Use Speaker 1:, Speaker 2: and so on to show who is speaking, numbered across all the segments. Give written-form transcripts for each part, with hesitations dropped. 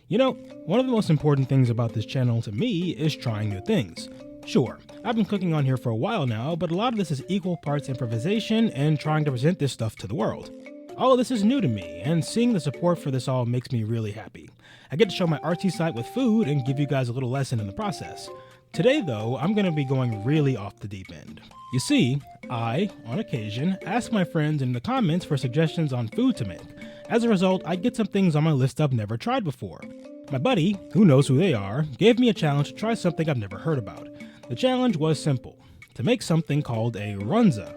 Speaker 1: You know, one of the most important things about this channel to me is trying new things. Sure, I've been cooking on here for a while now, but a lot of this is equal parts improvisation and trying to present this stuff to the world. All of this is new to me, and seeing the support for this all makes me really happy. I get to show my artsy side with food and give you guys a little lesson in the process. Today though, I'm going to be going really off the deep end. You see, I, on occasion, ask my friends in the comments for suggestions on food to make. As a result, I get some things on my list I've never tried before. My buddy, who knows who they are, gave me a challenge to try something I've never heard about. The challenge was simple, to make something called a Runza.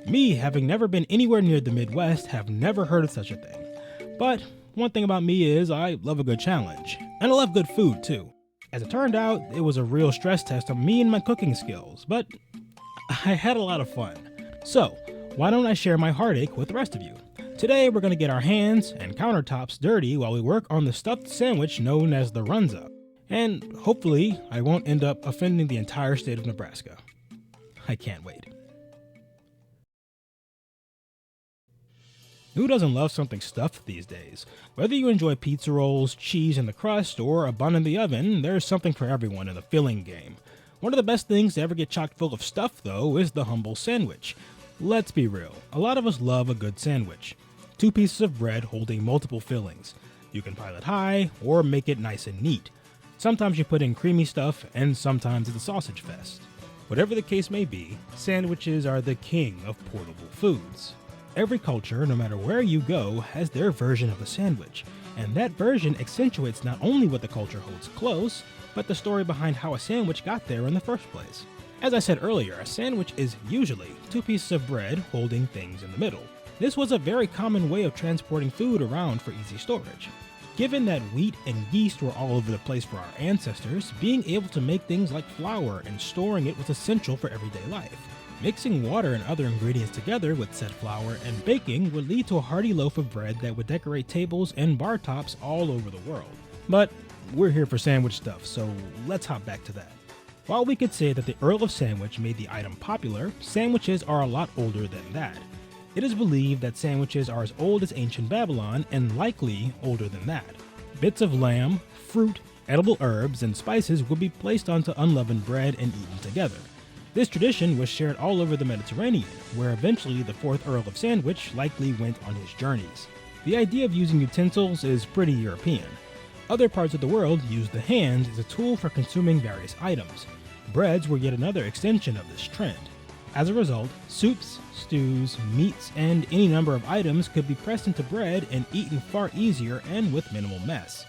Speaker 1: Me, having never been anywhere near the Midwest, have never heard of such a thing. But one thing about me is I love a good challenge, and I love good food too. As it turned out, it was a real stress test on me and my cooking skills, but I had a lot of fun. So, why don't I share my heartache with the rest of you? Today we're going to get our hands and countertops dirty while we work on the stuffed sandwich known as the Runza. And hopefully I won't end up offending the entire state of Nebraska. I can't wait. Who doesn't love something stuffed these days? Whether you enjoy pizza rolls, cheese in the crust, or a bun in the oven, there's something for everyone in the filling game. One of the best things to ever get chock full of stuff, though, is the humble sandwich. Let's be real, a lot of us love a good sandwich. 2 pieces of bread holding multiple fillings. You can pile it high, or make it nice and neat. Sometimes you put in creamy stuff, and sometimes it's a sausage fest. Whatever the case may be, sandwiches are the king of portable foods. Every culture, no matter where you go, has their version of a sandwich, and that version accentuates not only what the culture holds close, but the story behind how a sandwich got there in the first place. As I said earlier, a sandwich is usually 2 pieces of bread holding things in the middle. This was a very common way of transporting food around for easy storage. Given that wheat and yeast were all over the place for our ancestors, being able to make things like flour and storing it was essential for everyday life. Mixing water and other ingredients together with said flour and baking would lead to a hearty loaf of bread that would decorate tables and bar tops all over the world. But we're here for sandwich stuff, so let's hop back to that. While we could say that the Earl of Sandwich made the item popular, sandwiches are a lot older than that. It is believed that sandwiches are as old as ancient Babylon and likely older than that. Bits of lamb, fruit, edible herbs, and spices would be placed onto unleavened bread and eaten together. This tradition was shared all over the Mediterranean, where eventually the 4th Earl of Sandwich likely went on his journeys. The idea of using utensils is pretty European. Other parts of the world used the hand as a tool for consuming various items. Breads were yet another extension of this trend. As a result, soups, stews, meats, and any number of items could be pressed into bread and eaten far easier and with minimal mess.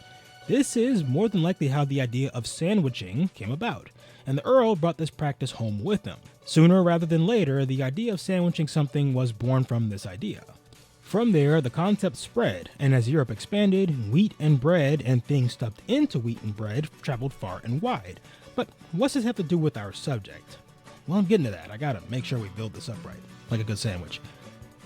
Speaker 1: This is more than likely how the idea of sandwiching came about, and the Earl brought this practice home with him. Sooner rather than later, the idea of sandwiching something was born from this idea. From there, the concept spread, and as Europe expanded, wheat and bread and things stuffed into wheat and bread traveled far and wide. But what's this have to do with our subject? Well, I'm getting to that. I gotta make sure we build this up right, like a good sandwich.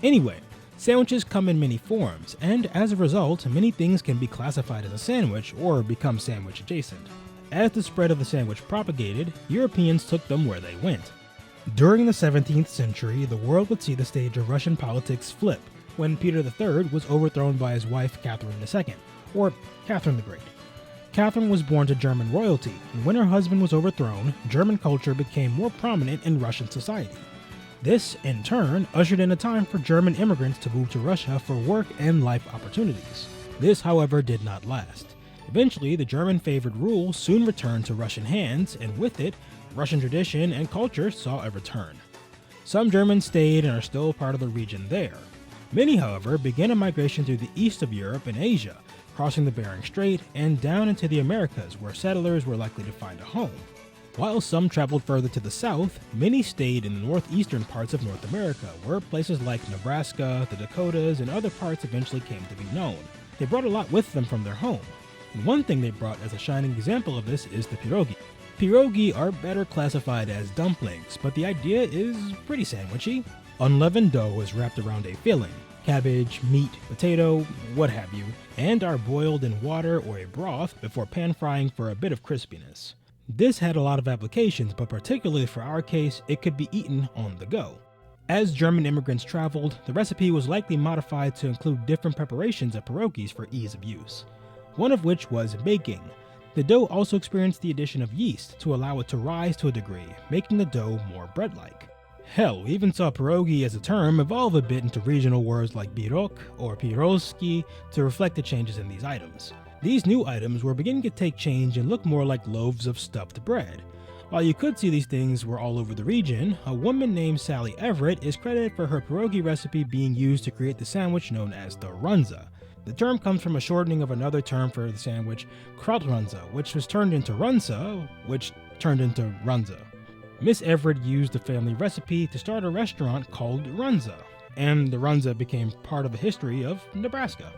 Speaker 1: Anyway, sandwiches come in many forms, and as a result, many things can be classified as a sandwich or become sandwich adjacent. As the spread of the sandwich propagated, Europeans took them where they went. During the 17th century, the world would see the stage of Russian politics flip when Peter III was overthrown by his wife Catherine II, or Catherine the Great. Catherine was born to German royalty, and when her husband was overthrown, German culture became more prominent in Russian society. This, in turn, ushered in a time for German immigrants to move to Russia for work and life opportunities. This, however, did not last. Eventually, the German-favored rule soon returned to Russian hands, and with it, Russian tradition and culture saw a return. Some Germans stayed and are still part of the region there. Many, however, began a migration through the east of Europe and Asia, crossing the Bering Strait and down into the Americas, where settlers were likely to find a home. While some traveled further to the south, many stayed in the northeastern parts of North America, where places like Nebraska, the Dakotas, and other parts eventually came to be known. They brought a lot with them from their home. And one thing they brought as a shining example of this is the pierogi. Pierogi are better classified as dumplings, but the idea is pretty sandwichy. Unleavened dough is wrapped around a filling, cabbage, meat, potato, what have you, and are boiled in water or a broth before pan frying for a bit of crispiness. This had a lot of applications, but particularly for our case, it could be eaten on the go. As German immigrants traveled, the recipe was likely modified to include different preparations of pierogies for ease of use. one of which was baking. The dough also experienced the addition of yeast to allow it to rise to a degree, making the dough more bread-like. Hell, we even saw pierogi as a term evolve a bit into regional words like pirog or piroski to reflect the changes in these items. These new items were beginning to take change and look more like loaves of stuffed bread. While you could see these things were all over the region, a woman named Sally Everett is credited for her pierogi recipe being used to create the sandwich known as the Runza. The term comes from a shortening of another term for the sandwich, Krautrunza, which was turned into Runza, which turned into Runza. Miss Everett used the family recipe to start a restaurant called Runza, and the Runza became part of the history of Nebraska.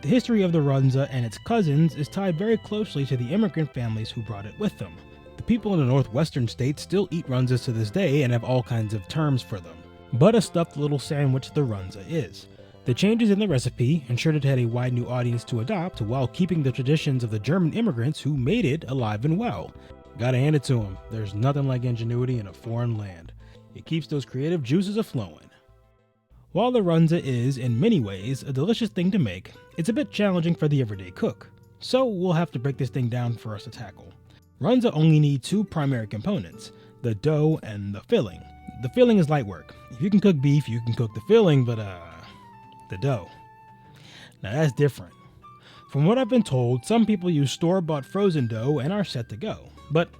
Speaker 1: The history of the Runza and its cousins is tied very closely to the immigrant families who brought it with them. The people in the northwestern states still eat Runzas to this day and have all kinds of terms for them, but a stuffed little sandwich the Runza is. The changes in the recipe ensured it had a wide new audience to adopt while keeping the traditions of the German immigrants who made it alive and well. Gotta hand it to them, there's nothing like ingenuity in a foreign land. It keeps those creative juices a-flowing. While the Runza is, in many ways, a delicious thing to make, it's a bit challenging for the everyday cook. So we'll have to break this thing down for us to tackle. Runza only need two primary components, the dough and the filling. The filling is light work. If you can cook beef, you can cook the filling, but the dough. Now that's different. From what I've been told, some people use store-bought frozen dough and are set to go. But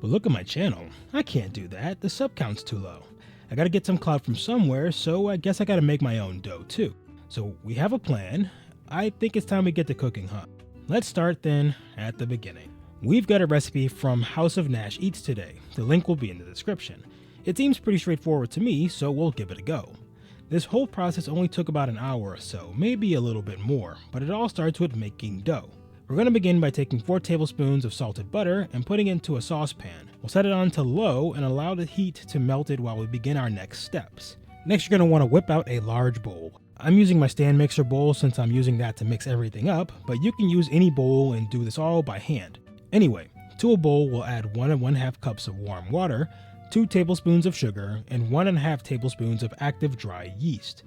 Speaker 1: look at my channel. I can't do that. The sub count's too low. I gotta get some clout from somewhere, so I guess I gotta make my own dough too. So we have a plan. I think it's time we get to cooking, huh? Let's start then at the beginning. We've got a recipe from House of Nash Eats today. The link will be in the description. It seems pretty straightforward to me, so we'll give it a go. This whole process only took about an hour or so, maybe a little bit more, but it all starts with making dough. We're going to begin by taking 4 tablespoons of salted butter and putting it into a saucepan. We'll set it on to low and allow the heat to melt it while we begin our next steps. Next, you're going to want to whip out a large bowl. I'm using my stand mixer bowl since I'm using that to mix everything up, but you can use any bowl and do this all by hand. Anyway, to a bowl we'll add 1 1/2 cups of warm water, 2 tablespoons of sugar, and 1 1/2 tablespoons of active dry yeast.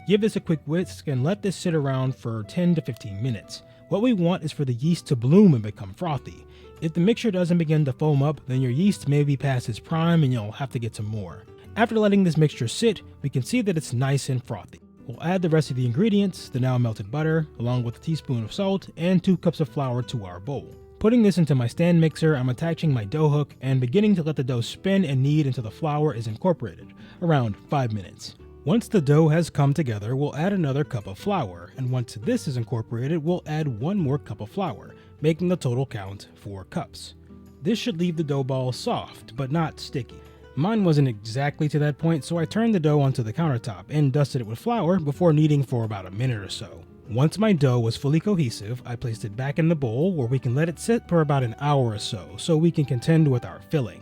Speaker 1: Give this a quick whisk and let this sit around for 10 to 15 minutes. What we want is for the yeast to bloom and become frothy. If the mixture doesn't begin to foam up, then your yeast may be past its prime and you'll have to get some more. After letting this mixture sit, we can see that it's nice and frothy. We'll add the rest of the ingredients, the now melted butter, along with a teaspoon of salt and 2 cups of flour to our bowl. Putting this into my stand mixer, I'm attaching my dough hook and beginning to let the dough spin and knead until the flour is incorporated, around 5 minutes. Once the dough has come together, we'll add another cup of flour, and once this is incorporated, we'll add 1 more cup of flour, making the total count 4 cups. This should leave the dough ball soft, but not sticky. Mine wasn't exactly to that point, so I turned the dough onto the countertop and dusted it with flour before kneading for about a minute or so. Once my dough was fully cohesive, I placed it back in the bowl where we can let it sit for about an hour or so we can contend with our filling.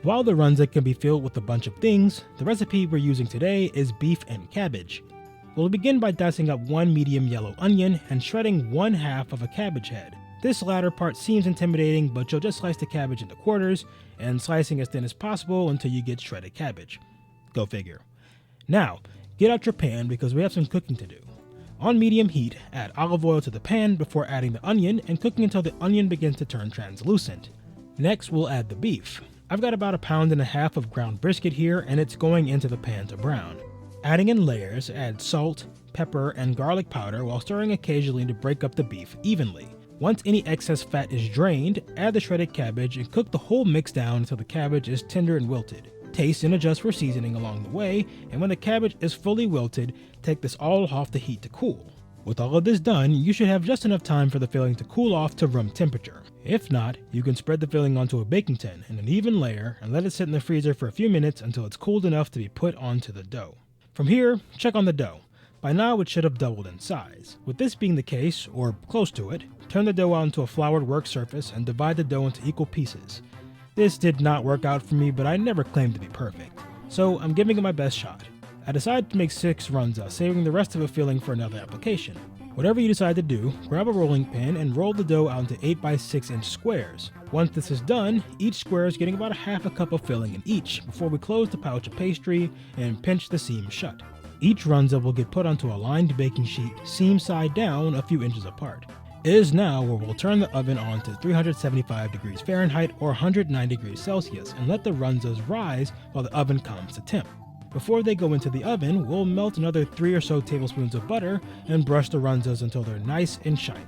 Speaker 1: While the Runza can be filled with a bunch of things, the recipe we're using today is beef and cabbage. We'll begin by dicing up 1 medium yellow onion and shredding 1/2 of a cabbage head. This latter part seems intimidating, but you'll just slice the cabbage into quarters and slicing as thin as possible until you get shredded cabbage. Go figure. Now, get out your pan because we have some cooking to do. On medium heat, add olive oil to the pan before adding the onion and cooking until the onion begins to turn translucent. Next, we'll add the beef. I've got about 1.5 pounds of ground brisket here and it's going into the pan to brown. Adding in layers, add salt, pepper, and garlic powder while stirring occasionally to break up the beef evenly. Once any excess fat is drained, add the shredded cabbage and cook the whole mix down until the cabbage is tender and wilted. Taste and adjust for seasoning along the way, and when the cabbage is fully wilted, take this all off the heat to cool. With all of this done, you should have just enough time for the filling to cool off to room temperature. If not, you can spread the filling onto a baking tin in an even layer and let it sit in the freezer for a few minutes until it's cooled enough to be put onto the dough. From here, check on the dough. By now it should have doubled in size. With this being the case, or close to it, turn the dough out into a floured work surface and divide the dough into equal pieces. This did not work out for me, but I never claimed to be perfect, so I'm giving it my best shot. I decided to make 6 Runzas, saving the rest of the filling for another application. Whatever you decide to do, grab a rolling pin and roll the dough out into 8x6 inch squares. Once this is done, each square is getting about 1/2 cup of filling in each before we close the pouch of pastry and pinch the seam shut. Each Runza will get put onto a lined baking sheet, seam side down, a few inches apart. It is now where we'll turn the oven on to 375 degrees Fahrenheit or 109 degrees Celsius and let the runzas rise while the oven comes to temp. Before they go into the oven, we'll melt another 3 or so tablespoons of butter and brush the runzas until they're nice and shiny.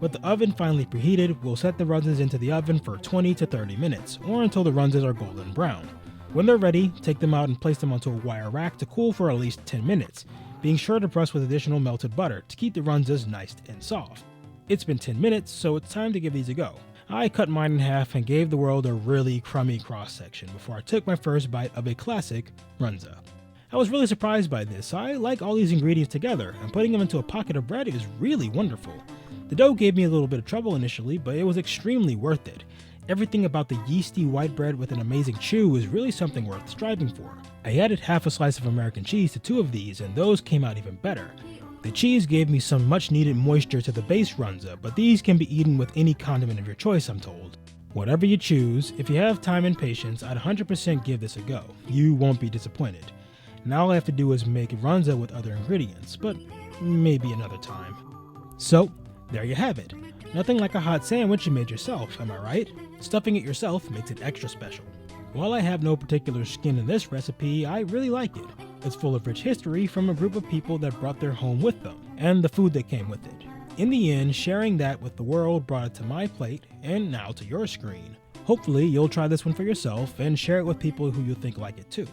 Speaker 1: With the oven finally preheated, we'll set the runzas into the oven for 20 to 30 minutes, or until the runzas are golden brown. When they're ready, take them out and place them onto a wire rack to cool for at least 10 minutes, being sure to brush with additional melted butter to keep the runzas nice and soft. It's been 10 minutes, so it's time to give these a go. I cut mine in half and gave the world a really crummy cross-section before I took my first bite of a classic runza. I was really surprised by this. I like all these ingredients together, and putting them into a pocket of bread is really wonderful. The dough gave me a little bit of trouble initially, but it was extremely worth it. Everything about the yeasty white bread with an amazing chew is really something worth striving for. I added half a slice of American cheese to 2 of these, and those came out even better. The cheese gave me some much needed moisture to the base runza, but these can be eaten with any condiment of your choice, I'm told. Whatever you choose, if you have time and patience, I'd 100% give this a go. You won't be disappointed. Now all I have to do is make runza with other ingredients, but maybe another time. So, there you have it. Nothing like a hot sandwich you made yourself, am I right? Stuffing it yourself makes it extra special. While I have no particular skin in this recipe, I really like it. It's full of rich history from a group of people that brought their home with them, and the food that came with it. In the end, sharing that with the world brought it to my plate, and now to your screen. Hopefully, you'll try this one for yourself and share it with people who you think like it too.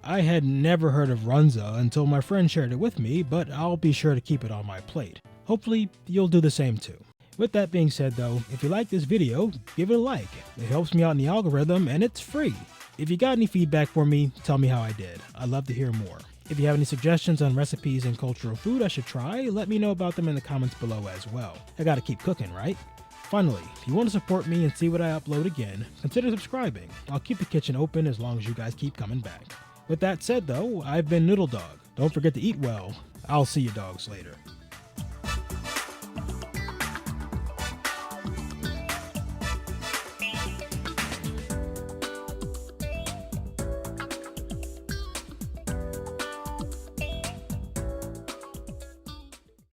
Speaker 1: I had never heard of runza until my friend shared it with me, but I'll be sure to keep it on my plate. Hopefully, you'll do the same too. With that being said though, if you like this video, give it a like. It helps me out in the algorithm and it's free. If you got any feedback for me, tell me how I did. I'd love to hear more. If you have any suggestions on recipes and cultural food I should try, let me know about them in the comments below as well. I gotta keep cooking, right? Finally, if you want to support me and see what I upload again, consider subscribing. I'll keep the kitchen open as long as you guys keep coming back. With that said though, I've been NoodleDog. Don't forget to eat well. I'll see you dogs later.